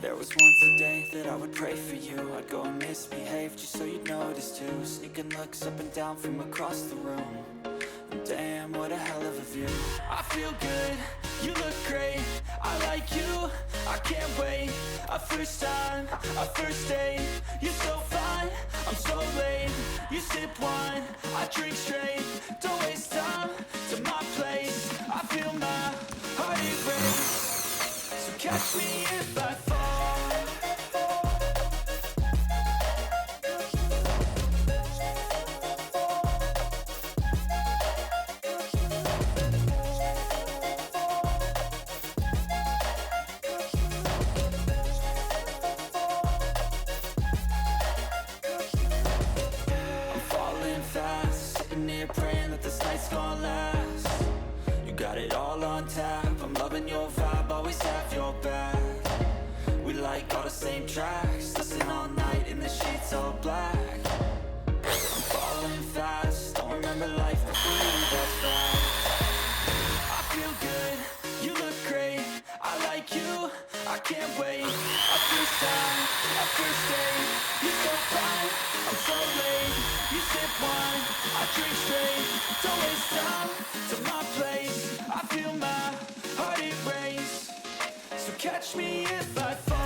There was once a day that I would pray for you. I'd go and misbehave just so you'd notice too. Sneaking looks up and down from across the room. And damn, what a hell of a view. I feel good, you look great, I like you, I can't wait. A first time, a first date, you're so fine, I'm so late. You sip wine, I drink straight, don't waste time to my place. I feel my heart erase, so catch me if I fall. Sitting here praying that this night's gonna last. You got it all on tap, I'm loving your vibe, always have your back. We like all the same tracks, listen all night in the sheets all black. I'm falling fast, don't remember life before you that fast. I feel good, you look great, I like you, I can't wait. A first time, a first date, you're so fine, I'm so late. You sip wine, I drink straight, don't waste time to my place. I feel my heart erase, so catch me if I fall.